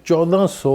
1400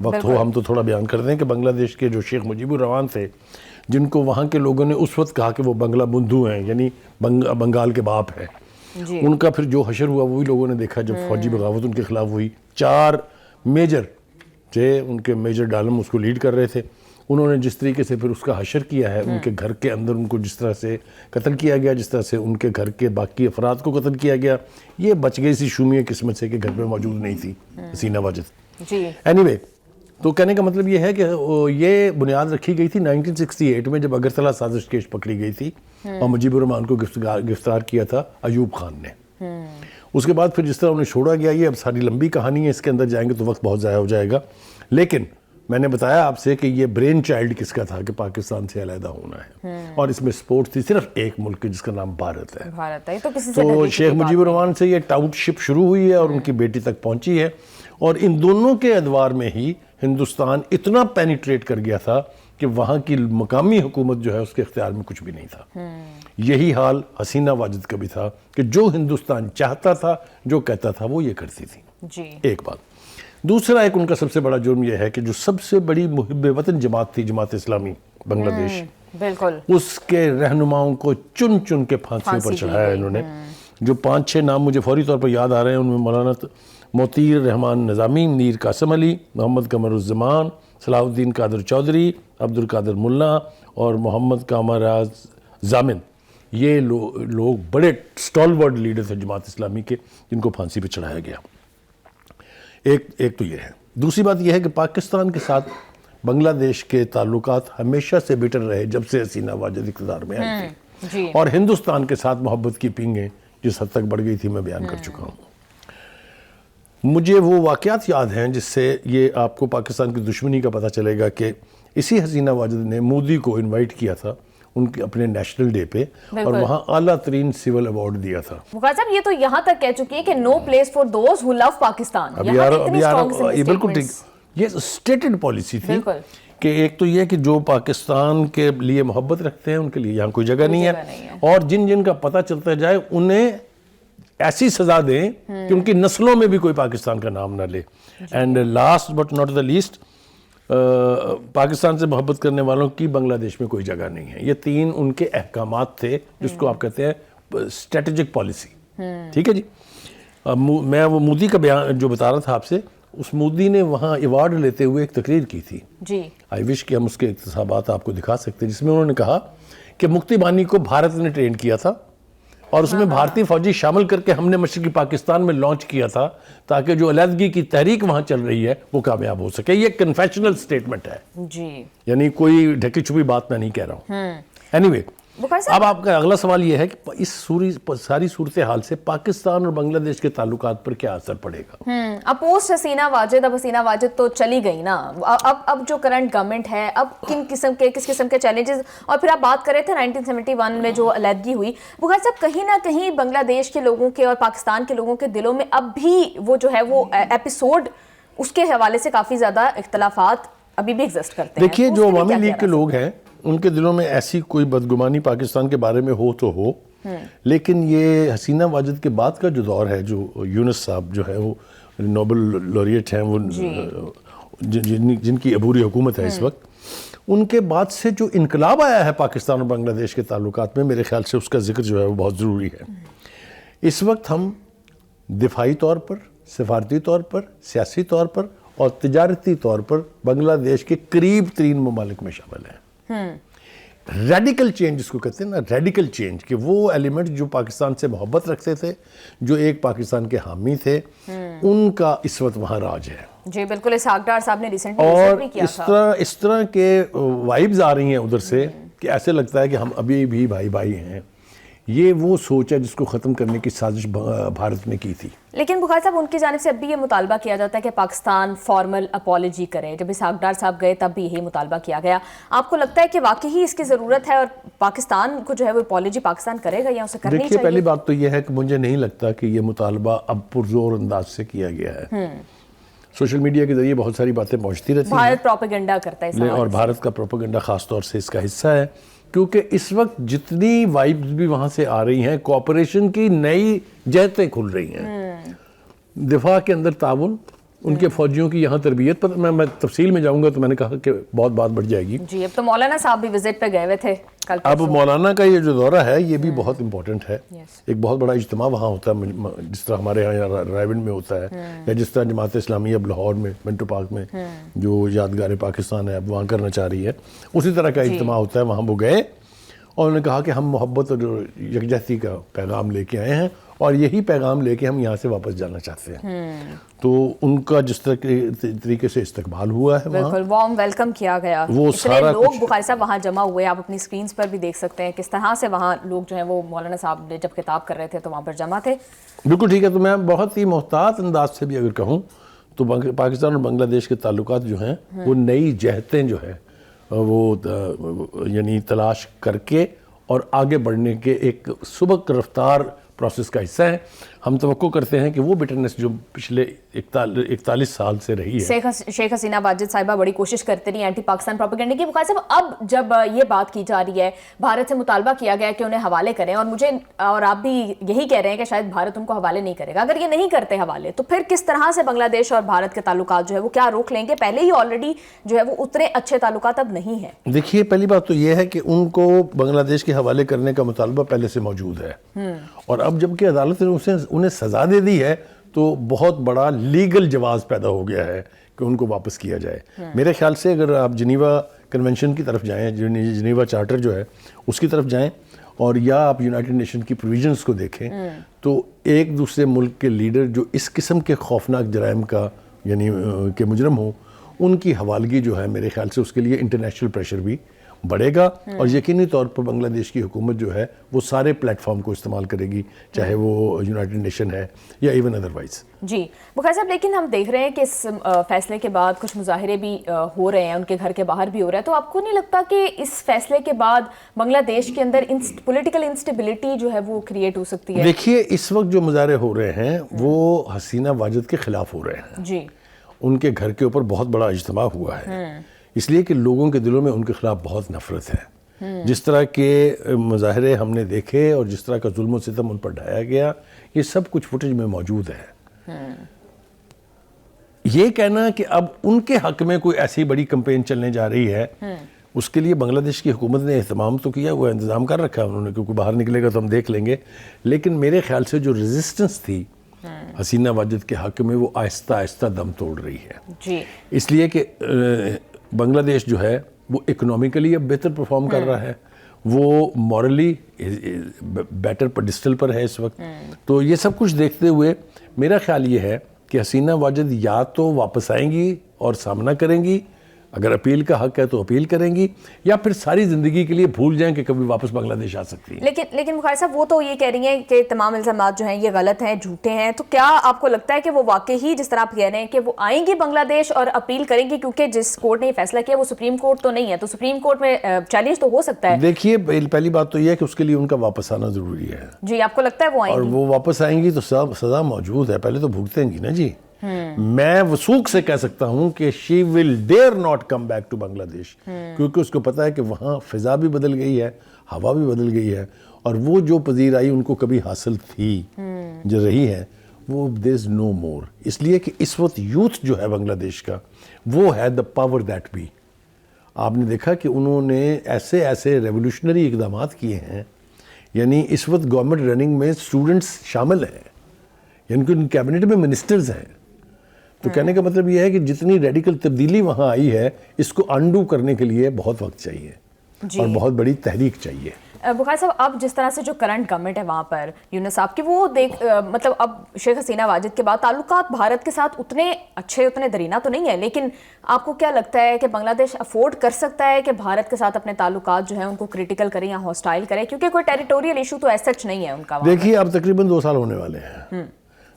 وقت ہو ہم تو تھوڑا بیان کر دیں کہ بنگلہ دیش کے جو شیخ مجیب الرحمان تھے، جن کو وہاں کے لوگوں نے اس وقت کہا کہ وہ بنگلہ بندھو ہیں، یعنی بنگال کے باپ ہیں، ان کا پھر جو حشر ہوا وہی لوگوں نے دیکھا جب فوجی بغاوت ان کے خلاف ہوئی. 4 میجر تھے، ان کے میجر ڈالم اس کو لیڈ کر رہے تھے. انہوں نے جس طریقے سے پھر اس کا حشر کیا ہے، ان کے گھر کے اندر ان کو جس طرح سے قتل کیا گیا، جس طرح سے ان کے گھر کے باقی افراد کو قتل کیا گیا، یہ بچ گئی سی شومی قسمت سے کہ گھر میں موجود نہیں تھی حسینہ واجد. اینی وے، تو کہنے کا مطلب یہ ہے کہ یہ بنیاد رکھی گئی تھی 1968 میں، جب اگرتلہ سازش کیس پکڑی گئی تھی اور مجیب الرحمان کو گرفتار کیا تھا ایوب خان نے. اس کے بعد پھر جس طرح انہیں چھوڑا گیا، یہ اب ساری لمبی کہانی ہے، اس کے اندر جائیں گے تو وقت بہت ضائع ہو جائے گا. لیکن میں نے بتایا آپ سے کہ یہ برین چائلڈ کس کا تھا کہ پاکستان سے علیحدہ ہونا ہے، اور اس میں سپورٹ تھی صرف ایک ملک کی جس کا نام بھارت ہے. تو شیخ مجیب الرحمان سے یہ ٹاؤٹ شپ شروع ہوئی ہے اور ان کی بیٹی تک پہنچی ہے، اور ان دونوں کے ادوار میں ہی ہندوستان اتنا پینیٹریٹ کر گیا تھا کہ وہاں کی مقامی حکومت جو ہے اس کے اختیار میں کچھ بھی نہیں تھا. یہی حال حسینہ واجد کا بھی تھا کہ جو ہندوستان چاہتا تھا، جو کہتا تھا، وہ یہ کرتی تھی. ایک بات. دوسرا ایک ان کا سب سے بڑا جرم یہ ہے کہ جو سب سے بڑی محب وطن جماعت تھی، جماعت اسلامی بنگلہ دیش، بالکل اس کے رہنماؤں کو چن چن کے پھانسی پر چڑھایا انہوں نے. جو 5-6 نام مجھے فوری طور پر یاد آ رہے ہیں، ان میں مولانا موتیر رحمان نظامی، میر قاسم علی، محمد قمر الزمان، صلاح الدین قادر چودھری، عبد القادر ملا اور محمد کامر راز زامن. یہ لوگ بڑے سٹالورڈ لیڈر تھے جماعت اسلامی کے، جن کو پھانسی پہ چڑھایا گیا. ایک تو یہ ہے. دوسری بات یہ ہے کہ پاکستان کے ساتھ بنگلہ دیش کے تعلقات ہمیشہ سے بٹر رہے جب سے حسینہ واجد اقتدار میں آئی تھی، اور ہندوستان کے ساتھ محبت کی پینگیں جس حد تک بڑھ گئی تھی میں بیان کر چکا ہوں. مجھے وہ واقعات یاد ہیں جس سے یہ آپ کو پاکستان کی دشمنی کا پتہ چلے گا کہ اسی حسینہ واجد نے مودی کو انوائٹ کیا تھا ان کے اپنے نیشنل ڈے پہ، اور وہاں اعلیٰ ترین سول ایوارڈ دیا تھا. بخاری صاحب یہ تو یہاں تک کہہ چکی ہے کہ نو پلیس فار دوز ہو لو پاکستان. یہ بالکل ٹھیک، یہ اسٹیٹڈ پالیسی تھی کہ ایک تو یہ کہ جو پاکستان کے لیے محبت رکھتے ہیں ان کے لیے یہاں کوئی جگہ نہیں ہے، اور جن کا پتہ چلتا جائے انہیں ایسی سزا دیں کہ ان کی نسلوں میں بھی کوئی پاکستان کا نام نہ لے. And last but not the least, Pakistan سے محبت کرنے والوں کی بنگلہ دیش میں کوئی جگہ نہیں ہے. یہ 3 ان کے احکامات تھے جس کو آپ کہتے ہیں اسٹریٹجک پالیسی. ٹھیک ہے جی. میں وہ مودی کا بیان جو بتا رہا تھا آپ سے، اس مودی نے وہاں ایوارڈ لیتے ہوئے ایک تقریر کی تھی. آئی وش کہ ہم اس کے اقتصابات آپ کو دکھا سکتے ہیں، جس میں انہوں نے کہا کہ مکتی بانی کو بھارت نے ٹرین کیا تھا، اور اس میں بھارتی فوجی شامل کر کے ہم نے مشرقی پاکستان میں لانچ کیا تھا تاکہ جو علیحدگی کی تحریک وہاں چل رہی ہے وہ کامیاب ہو سکے. یہ کنفیشنل سٹیٹمنٹ ہے، یعنی کوئی ڈھکی چھپی بات میں نہیں کہہ رہا ہوں. اینی وے، اب آپ کا اگلا سوال یہ ہے کہ اس ساری صورتحال سے پاکستان اور بنگلہ دیش کے تعلقات پر کیا اثر پڑے گا؟ اب پوسٹ حسینہ واجد، اب حسینہ واجد تو چلی گئی نا، اب جو کرنٹ گورنمنٹ ہے، اب کس قسم کے چیلنجز، اور پھر آپ بات کر رہے تھے 1971 میں جو علیحدگی ہوئی. بخاری صاحب کہیں نہ کہیں بنگلہ دیش کے لوگوں کے اور پاکستان کے لوگوں کے دلوں میں اب بھی وہ جو ہے وہ ایپیسوڈ، اس کے حوالے سے کافی زیادہ اختلافات ابھی بھی ایگزسٹ کرتے ہیں. دیکھیے، جو عوامی لیگ کے لوگ ہیں ان کے دلوں میں ایسی کوئی بدگمانی پاکستان کے بارے میں ہو تو ہو، لیکن یہ حسینہ واجد کے بعد کا جو دور ہے، جو یونس صاحب جو ہے وہ نوبل لوریٹ ہیں، وہ جن کی عبوری حکومت ہے اس وقت، ان کے بعد سے جو انقلاب آیا ہے پاکستان اور بنگلہ دیش کے تعلقات میں، میرے خیال سے اس کا ذکر جو ہے وہ بہت ضروری ہے. اس وقت ہم دفاعی طور پر، سفارتی طور پر، سیاسی طور پر اور تجارتی طور پر بنگلہ دیش کے قریب ترین ممالک میں شامل ہیں. ریڈیکل چینج جس کو کہتے ہیں نا، ریڈیکل چینج، کہ وہ ایلیمنٹ جو پاکستان سے محبت رکھتے تھے، جو ایک پاکستان کے حامی تھے، ان کا اس وقت وہاں راج ہے. جی بالکل، اسحاق ڈار صاحب نے ریسنٹلی اور اس طرح کے وائبز آ رہی ہیں ادھر سے کہ ایسے لگتا ہے کہ ہم ابھی بھی بھائی ہیں. یہ وہ سوچ ہے جس کو ختم کرنے کی سازش بھارت نے کی تھی. لیکن بخاری صاحب ان کی جانب سے اب بھی یہ مطالبہ کیا جاتا ہے کہ پاکستان فارمل اپالوجی کرے. جب اسحاق ڈار صاحب گئے تب بھی یہی مطالبہ کیا گیا. آپ کو لگتا ہے کہ واقعی اس کی ضرورت ہے اور پاکستان کو جو ہے وہ اپالوجی پاکستان کرے گا یا اسے کرنی چاہیے؟ دیکھیے، پہلی بات تو یہ ہے کہ مجھے نہیں لگتا کہ یہ مطالبہ اب پرزور انداز سے کیا گیا ہے. سوشل میڈیا کے ذریعے بہت ساری باتیں پہنچتی رہتی ہیں، بھارت پروپیگنڈا کرتا ہے، اور بھارت کا پروپیگنڈا خاص طور سے اس کا حصہ ہے، کیونکہ اس وقت جتنی وائبز بھی وہاں سے آ رہی ہیں، کوآپریشن کی نئی جہتیں کھل رہی ہیں. دفاع کے اندر تعاون، ان کے فوجیوں کی یہاں تربیت پر میں تفصیل میں جاؤں گا تو میں نے کہا کہ بہت بات بڑھ جائے گی. جی اب تو مولانا صاحب بھی وزٹ پہ گئے ہوئے تھے کل. اب مولانا کا یہ جو دورہ ہے یہ بھی بہت امپورٹنٹ ہے. ایک بہت بڑا اجتماع وہاں ہوتا ہے جس طرح ہمارے یہاں رائیونڈ میں ہوتا ہے, یا جس طرح جماعت اسلامیہ اب لاہور میں منٹو پارک میں جو یادگار پاکستان ہے اب وہاں کرنا چاہ رہی ہے, اسی طرح کا اجتماع ہوتا ہے. وہاں وہ گئے اور انہوں نے کہا کہ ہم محبت اور یکجہتی کا پیغام لے کے آئے ہیں اور یہی پیغام لے کے ہم یہاں سے واپس جانا چاہتے ہیں. تو ان کا جس طریقے سے استقبال ہوا ہے بالکل وارم ویلکم کیا گیا. وہ سارا لوگ بخاری صاحب وہاں جمع ہوئے, آپ اپنی سکرینز پر بھی دیکھ سکتے ہیں کس طرح سے وہاں لوگ جو ہیں وہ مولانا صاحب نے جب خطاب کر رہے تھے تو وہاں پر جمع تھے. بالکل ٹھیک ہے. تو میں بہت ہی محتاط انداز سے بھی اگر کہوں تو پاکستان اور بنگلہ دیش کے تعلقات جو ہیں وہ نئی جہتیں جو ہے وہ یعنی تلاش کر کے اور آگے بڑھنے کے ایک سبک رفتار پروسیس کا حصہ ہے. ہم توقع کرتے ہیں کہ وہ بٹرنس جو پچھلے 41 سال سے رہی ہے. شیخ حسینہ واجد صاحبہ بڑی کوشش کرتے رہی اینٹی پاکستان پروپیگنڈے کی. بخاری صاحب اب جب یہ بات کی جا رہی ہے, بھارت سے مطالبہ کیا گیا کہ انہیں حوالے کریں, اور مجھے اور آپ بھی یہی کہہ رہے ہیں کہ شاید بھارت ان کو حوالے نہیں کرے گا. اگر یہ نہیں کرتے حوالے تو پھر کس طرح سے بنگلہ دیش اور بھارت کے تعلقات جو ہے وہ کیا روک لیں گے؟ پہلے ہی آلریڈی جو ہے وہ اتنے اچھے تعلقات اب نہیں ہیں. دیکھیے پہلی بات تو یہ ہے کہ ان کو بنگلہ دیش کے حوالے کرنے کا مطالبہ پہلے سے موجود ہے, اور اب جب کہ عدالت نے انہیں سزا دے دی ہے تو بہت بڑا لیگل جواز پیدا ہو گیا ہے کہ ان کو واپس کیا جائے. میرے خیال سے اگر آپ جنیوا کنونشن کی طرف جائیں, جنیوا چارٹر جو ہے اس کی طرف جائیں, اور یا آپ یونائٹڈ نیشن کی پروویژنز کو دیکھیں تو ایک دوسرے ملک کے لیڈر جو اس قسم کے خوفناک جرائم کا یعنی کہ مجرم ہوں, ان کی حوالگی جو ہے میرے خیال سے اس کے لیے انٹرنیشنل پریشر بھی بڑھے گا, اور یقینی طور پر بنگلہ دیش کی حکومت جو ہے وہ سارے پلیٹ فارم کو استعمال کرے گی, چاہے وہ یونائٹڈ نیشن ہے یا ایون ادروائز. جی بخاری صاحب, لیکن ہم دیکھ رہے ہیں کہ اس فیصلے کے بعد کچھ مظاہرے بھی ہو رہے ہیں, ان کے گھر کے باہر بھی ہو رہا ہے. تو آپ کو نہیں لگتا کہ اس فیصلے کے بعد بنگلہ دیش کے اندر پولیٹیکل انسٹیبلٹی جو ہے وہ کریٹ ہو سکتی ہے؟ دیکھیے اس وقت جو مظاہرے ہو رہے ہیں وہ حسینہ واجد کے خلاف ہو رہے ہیں. جی ان کے گھر کے اوپر بہت بڑا اجتماع ہوا ہے, اس لیے کہ لوگوں کے دلوں میں ان کے خلاف بہت نفرت ہے. جس طرح کے مظاہرے ہم نے دیکھے اور جس طرح کا ظلم و ستم ان پر ڈھایا گیا, یہ سب کچھ فوٹیج میں موجود ہے. یہ کہنا کہ اب ان کے حق میں کوئی ایسی بڑی کمپین چلنے جا رہی ہے, اس کے لیے بنگلہ دیش کی حکومت نے اہتمام تو کیا ہوا, انتظام کر رکھا ہے انہوں نے, کیونکہ باہر نکلے گا تو ہم دیکھ لیں گے. لیکن میرے خیال سے جو ریزسٹنس تھی حسینہ واجد کے حق میں وہ آہستہ آہستہ دم توڑ رہی ہے. جی اس لیے کہ بنگلہ دیش جو ہے وہ اکنومیکلی اب بہتر پرفارم کر رہا ہے, وہ مورلی بیٹر پیڈسٹل پر ہے اس وقت. تو یہ سب کچھ دیکھتے ہوئے میرا خیال یہ ہے کہ حسینہ واجد یا تو واپس آئیں گی اور سامنا کریں گی, اگر اپیل کا حق ہے تو اپیل کریں گی, یا پھر ساری زندگی کے لیے بھول جائیں کہ کبھی واپس بنگلہ دیش آ سکتی ہیں. لیکن بخاری صاحب وہ تو یہ کہہ رہی ہیں کہ تمام الزامات جو ہیں یہ غلط ہیں, جھوٹے ہیں. تو کیا آپ کو لگتا ہے کہ وہ واقعی جس طرح آپ کہہ رہے ہیں کہ وہ آئیں گی بنگلہ دیش اور اپیل کریں گی, کیونکہ جس کورٹ نے یہ فیصلہ کیا وہ سپریم کورٹ تو نہیں ہے, تو سپریم کورٹ میں چیلنج تو ہو سکتا ہے؟ دیکھیے پہلی بات تو یہ ہے کہ اس کے لیے ان کا واپس آنا ضروری ہے. جی آپ کو لگتا ہے وہ آئیں گی؟ اور وہ واپس آئیں گی تو سزا موجود ہے, پہلے تو بھگتیں گی نا جی. میں وثوق سے کہہ سکتا ہوں کہ she will dare not come back to بنگلہ دیش, کیونکہ اس کو پتا ہے کہ وہاں فضا بھی بدل گئی ہے, ہوا بھی بدل گئی ہے, اور وہ جو پذیرائی ان کو کبھی حاصل تھی جو رہی ہے وہ there is no more. اس لیے کہ اس وقت یوتھ جو ہے بنگلہ دیش کا وہ ہے the power that be. آپ نے دیکھا کہ انہوں نے ایسے ریولوشنری اقدامات کیے ہیں, یعنی اس وقت گورنمنٹ رننگ میں اسٹوڈنٹس شامل ہیں, یعنی کہ ان کیبنٹ میں منسٹرز ہیں. تو کہنے کا مطلب یہ ہے کہ جتنی ریڈیکل تبدیلی وہاں آئی ہے اس کو انڈو کرنے کے لیے بہت وقت چاہیے اور بہت بڑی تحریک چاہیے. بخاری صاحب اب جس طرح سے جو کرنٹ گورنمنٹ ہے وہاں پر یونس صاحب کی, وہ مطلب اب شیخ حسینہ واجد کے بعد تعلقات بھارت کے ساتھ اتنے اچھے اتنے درینا تو نہیں ہے, لیکن آپ کو کیا لگتا ہے کہ بنگلہ دیش افورڈ کر سکتا ہے کہ بھارت کے ساتھ اپنے تعلقات جو ہیں ان کو کریٹیکل کرے یا ہاسٹائل کرے, کیونکہ کوئی ٹیریٹوریل ایشو تو ایسا نہیں ہے ان کا؟ دیکھیے اب تقریباً 2 سال ہونے والے ہیں,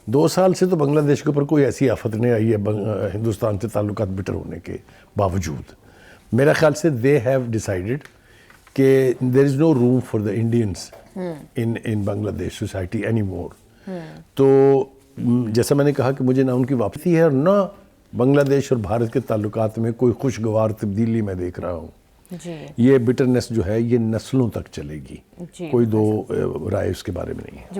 2 سال سے تو بنگلہ دیش کے اوپر کوئی ایسی آفت نہیں آئی ہے ہندوستان سے تعلقات بٹر ہونے کے باوجود. میرا خیال سے they have decided کہ there is no room for the Indians in Bangladesh society anymore. تو جیسا میں نے کہا کہ مجھے نہ ان کی واپسی ہے اور نہ بنگلہ دیش اور بھارت کے تعلقات میں کوئی خوشگوار تبدیلی میں دیکھ رہا ہوں. یہ بٹرنس جو ہے یہ نسلوں تک چلے گی, کوئی دو رائے اس کے بارے میں نہیں ہے.